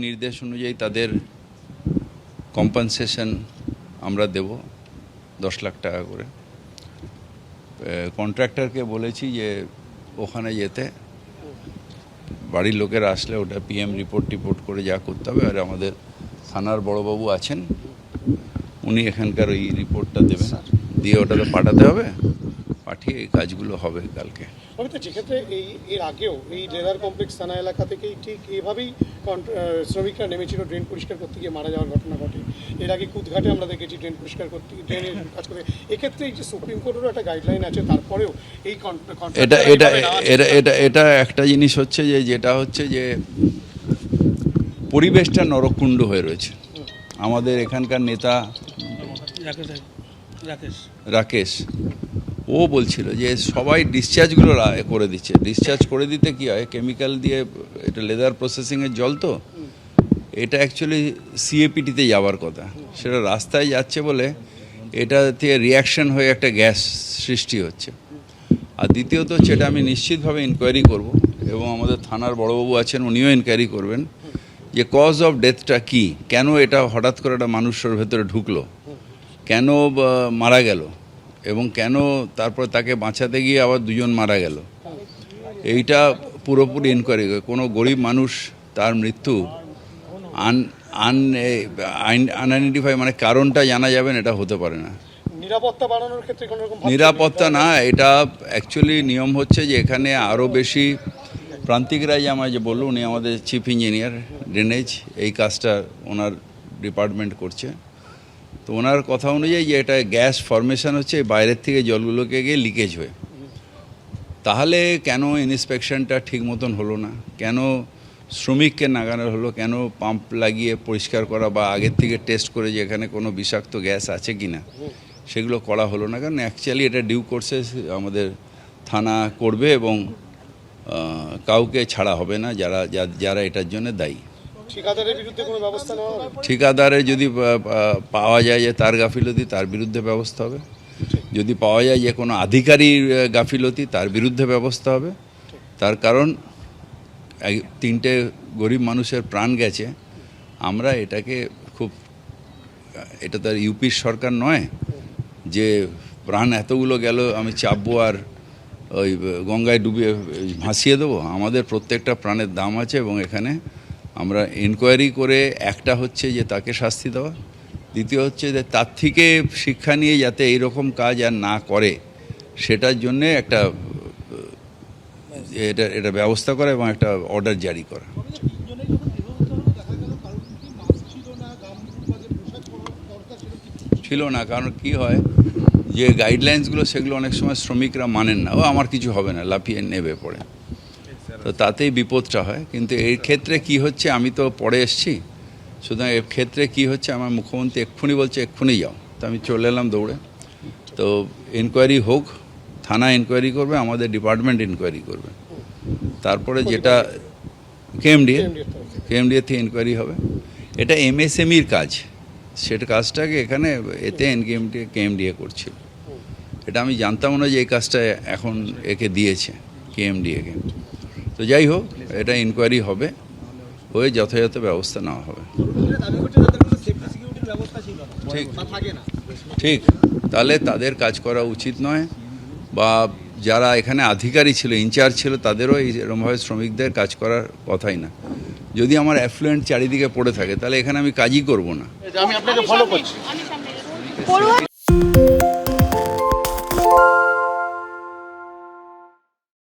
নির্দেশ অনুযায়ী তাদের কম্পেনসেশন আমরা দেব 10 লাখ টাকা করে। কন্ট্রাক্টরকে বলেছি যে ওখানে যেতে, বাড়ির লোকেরা আসলে ওটা পিএম রিপোর্ট করে যা করতে হবে। আর আমাদের থানার বড়বাবু আছেন, উনি এখানকার ওই রিপোর্টটা দেবেন, দিয়ে ওটাতে পাঠাতে হবে, পাঠিয়ে এই কাজগুলো হবে কালকে। যেক্ষেত্রে এর আগেও এই লেদার কমপ্লেক্স থানা এলাকা থেকেই ঠিক এইভাবেই শ্রমিকরা নেমেছিল ড্রেন পরিষ্কার করতে গিয়ে মারা যাওয়ার ঘটনা ঘটে। এর আগে কুদঘাটে আমরা দেখেছি ড্রেন পরিষ্কার করতে, ড্রেনের কাজ করতে। এক্ষেত্রে এই যে সুপ্রিম কোর্টেরও একটা গাইডলাইন আছে, তারপরেও এই এটা একটা জিনিস হচ্ছে যেটা হচ্ছে যে পরিবেশটা নরকুণ্ড হয়ে রয়েছে। আমাদের এখানকার নেতা রাকেশ ও বলছিল যে সবাই ডিসচার্জগুলো করে দিচ্ছে। ডিসচার্জ করে দিতে কি হয়, কেমিক্যাল দিয়ে, এটা লেদার প্রসেসিংয়ের জল তো, এটা অ্যাকচুয়ালি সিএপিটিতে যাওয়ার কথা, সেটা রাস্তায় যাচ্ছে বলে এটা থেকে রিয়াকশন হয়ে একটা গ্যাস সৃষ্টি হচ্ছে। আর দ্বিতীয়ত হচ্ছে, এটা আমি নিশ্চিতভাবে ইনকোয়ারি করব, এবং আমাদের থানার বড়বাবু আছেন, উনিও ইনকোয়ারি করবেন যে কজ অফ ডেথটা কি, কেন এটা হঠাৎ করে একটা মানুষের ভেতরে ঢুকলো, কেন মারা গেল, এবং কেন তারপর তাকে বাঁচাতে গিয়ে আবার দুজন মারা গেল। এইটা পুরোপুরি ইনকোয়ারি করে। কোনো গরিব মানুষ তার মৃত্যু আনআইডেন্টিফাই, মানে কারণটা জানা যাবেন, এটা হতে পারে না। নিরাপত্তা বাড়ানোর ক্ষেত্রে কোনো রকম নিরাপত্তা না, এটা অ্যাকচুয়ালি নিয়ম হচ্ছে যে এখানে আরও বেশি প্রান্তিকরা, যে আমার যে বললো, উনি আমাদের চিফ ইঞ্জিনিয়ার ড্রেনেজ, এই কাজটা ওনার ডিপার্টমেন্ট করছে। তো ওনার কথা অনুযায়ী যে এটা গ্যাস ফর্মেশন হচ্ছে বাইরের থেকে জলগুলোকে গিয়ে লিকেজ হয়ে, তাহলে কেন ইন্সপেকশনটা ঠিক মতন হলো না, কেন শ্রমিককে নাগানো হলো, কেন পাম্প লাগিয়ে পরিষ্কার করা বা আগের থেকে টেস্ট করে যে এখানে কোনো বিষাক্ত গ্যাস আছে কি না সেগুলো করা হলো না। কারণ অ্যাকচুয়ালি এটা ডিউ কোর্সে আমাদের থানা করবে, এবং কাউকে ছাড়া হবে না যারা এটার জন্য দায়ী। ঠিকাদারের বিরুদ্ধে কোনো ব্যবস্থা নেওয়া হবে? ঠিকাদারের যদি পাওয়া যায় যে তার গাফিলতি, তার বিরুদ্ধে ব্যবস্থা হবে। যদি পাওয়া যায় যে কোনো আধিকারিক গাফিলতি, তার বিরুদ্ধে ব্যবস্থা হবে। তার কারণ 3টে গরিব মানুষের প্রাণ গেছে। আমরা এটাকে এটা তো আর ইউপির সরকার নয় যে প্রাণ এতগুলো গেল আমি চাপবো আর ওই গঙ্গায় ডুবিয়ে ভাসিয়ে দেবো। আমাদের প্রত্যেকটা প্রাণের দাম আছে, এবং এখানে আমরা ইনকোয়ারি করে, একটা হচ্ছে যে তাকে শাস্তি দেওয়া, দ্বিতীয় হচ্ছে যে তার থেকে শিক্ষা নিয়ে যাতে এইরকম কাজ আর না করে, সেটার জন্যে একটা এটা ব্যবস্থা করা এবং একটা অর্ডার জারি করা। ছিল না, কারণ কি হয় যে গাইডলাইন্সগুলো সেগুলো অনেক সময় শ্রমিকরা মানেন না, আমার কিছু হবে না, লাফিয়ে নেবে পড়ে, তো তাতেই বিপদটা হয়। কিন্তু এর ক্ষেত্রে কি হচ্ছে, আমি তো পরে এসছি, সুতরাং এর ক্ষেত্রে কি হচ্ছে, আমার মুখ্যমন্ত্রী এক্ষুনি বলছে এক্ষুনি যাও, তো আমি চলে এলাম দৌড়ে। তো ইনকোয়ারি হোক, থানা ইনকোয়ারি করবে, আমাদের ডিপার্টমেন্ট ইনকোয়ারি করবে, তারপরে যেটা কেএমডিএ থেকে ইনকোয়ারি হবে। এটা এমএসএমইর কাজ, সেটা কাজটাকে এখানে এতে কেএমডিএ করছিল। এটা আমি জানতাম না যে এই কাজটা এখন একে দিয়েছে কেএমডিএকে। তো যাই হোক, এটা ইনকোয়ারি হবে, হয়ে যথাযথ ব্যবস্থা নেওয়া হবে। ঠিক, তাহলে তাদের কাজ করা উচিত নয়, বা যারা এখানে আধিকারিক ছিল, ইনচার্জ ছিল, তাদেরও এরকমভাবে শ্রমিকদের কাজ করার কথাই না। যদি আমার অ্যাফ্লুয়েন্ট চারিদিকে পড়ে থাকে, তাহলে এখানে আমি কাজই করব না। আমি আপনাকে ফলো করছি।